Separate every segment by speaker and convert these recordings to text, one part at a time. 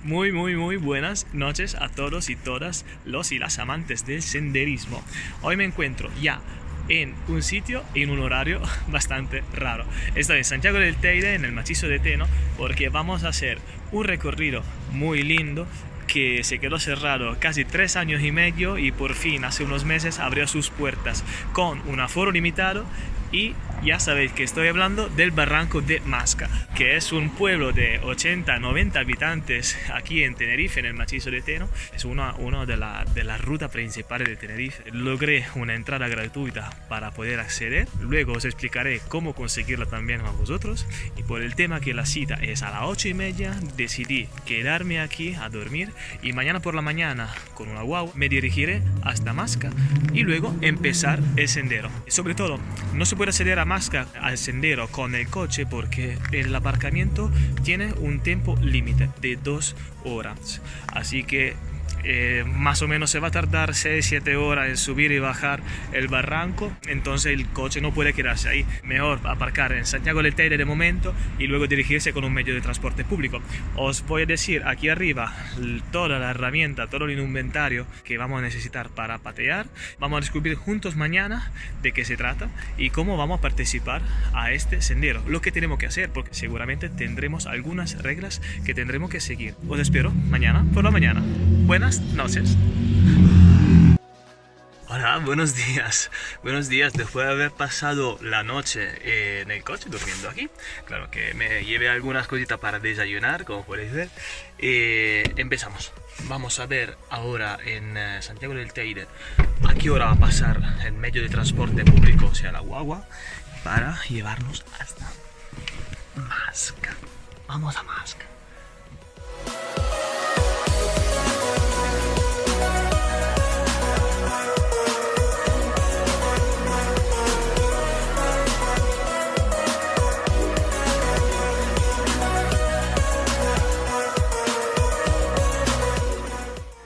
Speaker 1: Muy buenas noches a todos y todas los y las amantes del senderismo. Hoy me encuentro ya en un sitio y en un horario bastante raro. Estoy en Santiago del Teide, en el macizo de Teno, porque vamos a hacer un recorrido muy lindo que se quedó cerrado casi 3 años y medio y por fin hace unos meses abrió sus puertas con un aforo limitado. Y ya sabéis que estoy hablando del Barranco de Masca, que es un pueblo de 80-90 habitantes aquí en Tenerife, en el macizo de Teno. Es una de las rutas principales de Tenerife. Logré una entrada gratuita para poder acceder. Luego os explicaré cómo conseguirla también a vosotros. Y por el tema que la cita es a las 8:30, decidí quedarme aquí a dormir. Y mañana por la mañana, con una guagua, me dirigiré hasta Masca y luego empezar el sendero. Sobre todo, no se puede acceder a Masca al sendero con el coche porque el aparcamiento tiene un tiempo límite de 2 horas. Así que más o menos se va a tardar 6-7 horas en subir y bajar el barranco, entonces el coche no puede quedarse ahí. Mejor aparcar en Santiago del Teide de momento y luego dirigirse con un medio de transporte público. Os voy a decir aquí arriba toda la herramienta, todo el inventario que vamos a necesitar para patear. Vamos a descubrir juntos mañana de qué se trata y cómo vamos a participar a este sendero, lo que tenemos que hacer, porque seguramente tendremos algunas reglas que tendremos que seguir. Os espero mañana por la mañana. Buenas noches. Hola, buenos días. Buenos días. Después de haber pasado la noche en el coche durmiendo aquí, claro que me llevé algunas cositas para desayunar, como podéis ver. Empezamos. Vamos a ver ahora en Santiago del Teide a qué hora va a pasar el medio de transporte público, o sea la guagua, para llevarnos hasta Masca. Vamos a Masca.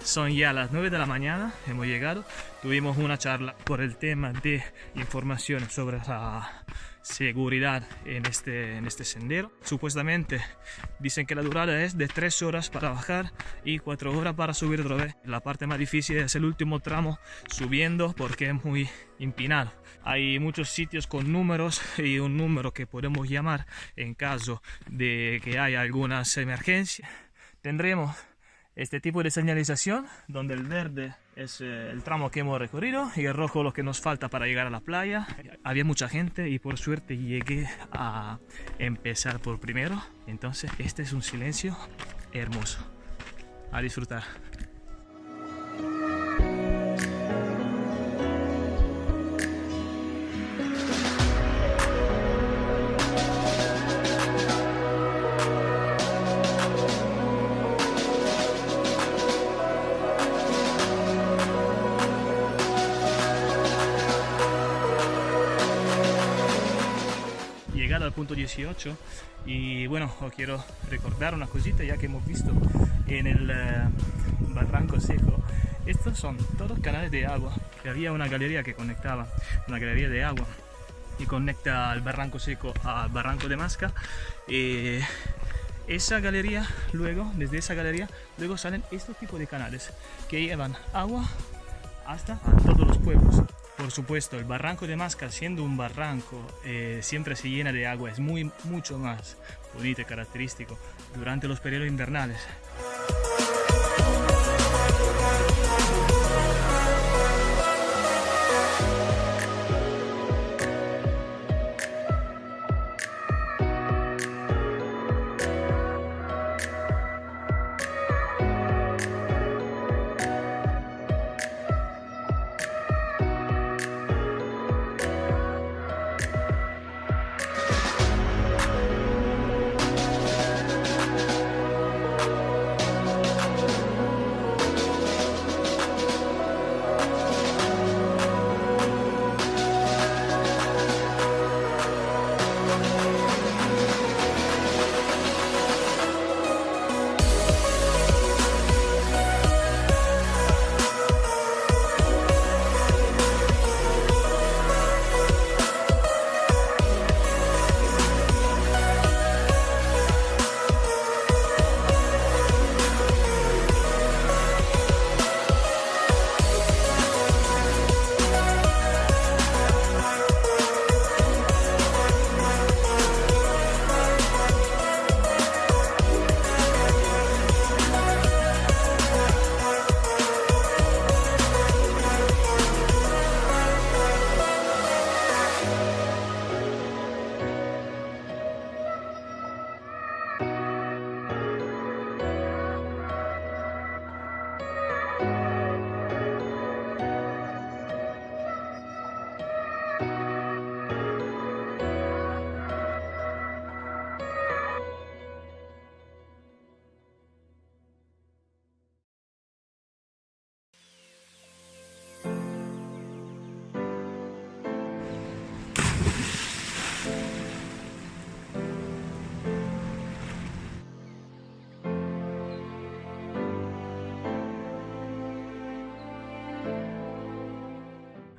Speaker 1: Son ya las 9 de la mañana, hemos llegado, tuvimos una charla por el tema de información sobre la seguridad en este sendero. Supuestamente dicen que la durada es de 3 horas para bajar y 4 horas para subir otra vez. La parte más difícil es el último tramo subiendo porque es muy empinado. Hay muchos sitios con números y un número que podemos llamar en caso de que haya algunas emergencias. Tendremos este tipo de señalización donde el verde es el tramo que hemos recorrido y el rojo lo que nos falta para llegar a la playa. Había mucha gente y por suerte llegué a empezar por primero. Entonces este es un silencio hermoso. A disfrutar. Al punto 18 y bueno, os quiero recordar una cosita ya que hemos visto en el Barranco Seco. Estos son todos canales de agua, que había una galería que conectaba, una galería de agua y conecta al Barranco Seco al Barranco de Masca. Esa galería, desde esa galería luego salen estos tipos de canales que llevan agua hasta todos los pueblos. Por supuesto, el Barranco de Masca, siendo un barranco, siempre se llena de agua, es mucho más bonito y característico durante los periodos invernales.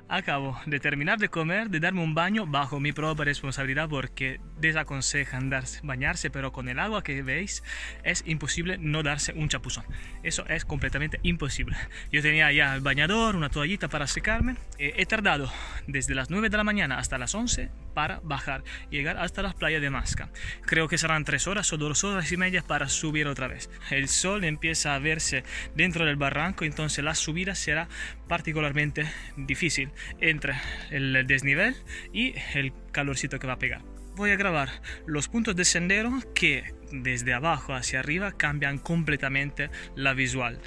Speaker 1: Acabo de terminar de comer, de darme un baño bajo mi propia responsabilidad porque desaconsejan bañarse, pero con el agua que veis es imposible no darse un chapuzón. Eso es completamente imposible. Yo tenía ya el bañador, una toallita para secarme. He tardado desde las 9 de la mañana hasta las 11 para bajar y llegar hasta las playas de Masca. Creo que serán 3 horas o 2 horas y media para subir otra vez. El sol empieza a verse dentro del barranco, entonces la subida será particularmente difícil entre el desnivel y el calorcito que va a pegar. Voy a grabar los puntos de sendero que desde abajo hacia arriba cambian completamente la visual.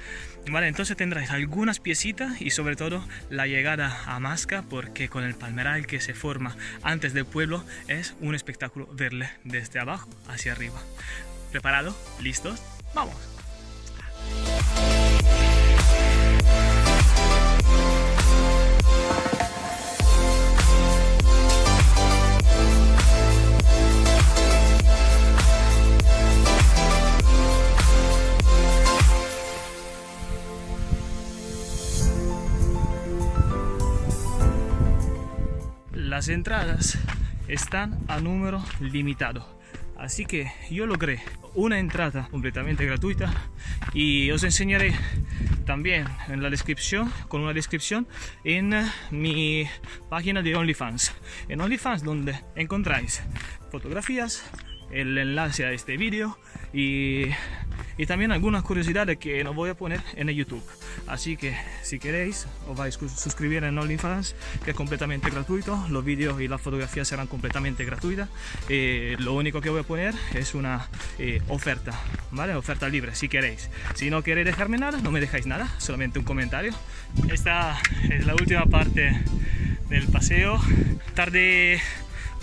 Speaker 1: Vale, entonces tendréis algunas piecitas y sobre todo la llegada a Masca, porque con el palmeral que se forma antes del pueblo es un espectáculo verle desde abajo hacia arriba. ¿Preparado? ¿Listos? ¡Vamos! Las entradas están a número limitado, así que yo logré una entrada completamente gratuita y os enseñaré también en la descripción, con una descripción en mi página de OnlyFans. En OnlyFans, donde encontráis fotografías, el enlace a este vídeo y también algunas curiosidades que no voy a poner en el YouTube. Así que si queréis os vais a suscribir en OnlyFans, que es completamente gratuito. Los vídeos y las fotografías serán completamente gratuitas. Lo único que voy a poner es una oferta, ¿vale? Oferta libre si queréis. Si no queréis dejarme nada, no me dejáis nada, solamente un comentario. Esta es la última parte del paseo. Tardé,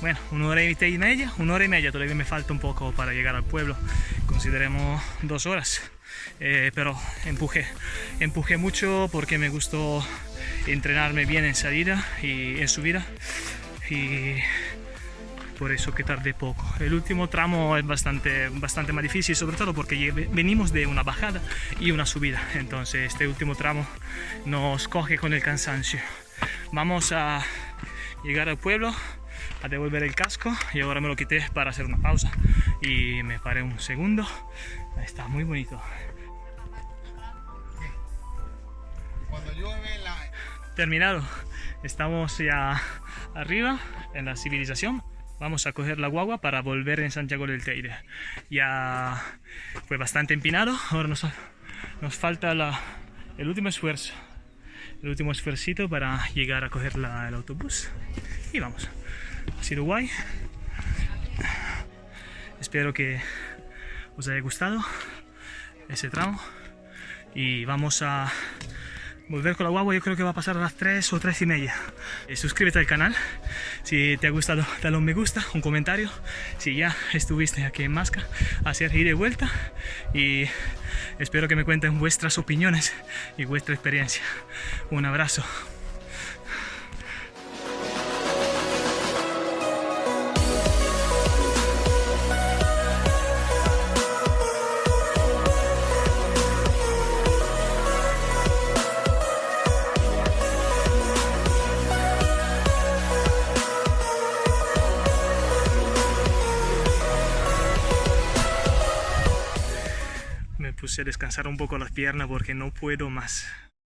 Speaker 1: bueno, una hora y media, todavía me falta un poco para llegar al pueblo. Consideremos 2 horas, pero empujé mucho porque me gustó entrenarme bien en salida y en subida, y por eso que tardé poco. El último tramo es bastante más difícil, sobre todo porque venimos de una bajada y una subida, entonces este último tramo nos coge con el cansancio. Vamos a llegar al pueblo, a devolver el casco, y ahora me lo quité para hacer una pausa y me paré un segundo. Está muy bonito.
Speaker 2: Cuando llueve
Speaker 1: Terminado, estamos ya arriba en la civilización. Vamos a coger la guagua para volver en Santiago del Teide. Ya fue bastante empinado, ahora nos falta el último esfuerzo, el último esfuercito para llegar a coger el autobús y vamos. Ha sido guay. Espero que os haya gustado ese tramo y vamos a volver con la guagua. Yo creo que va a pasar a las 3 o 3 y media. Suscríbete al canal si te ha gustado, dale un me gusta, un comentario si ya estuviste aquí en Masca, hacer ida y vuelta, y espero que me cuenten vuestras opiniones y vuestra experiencia. Un abrazo. Me puse a descansar un poco las piernas porque no puedo más.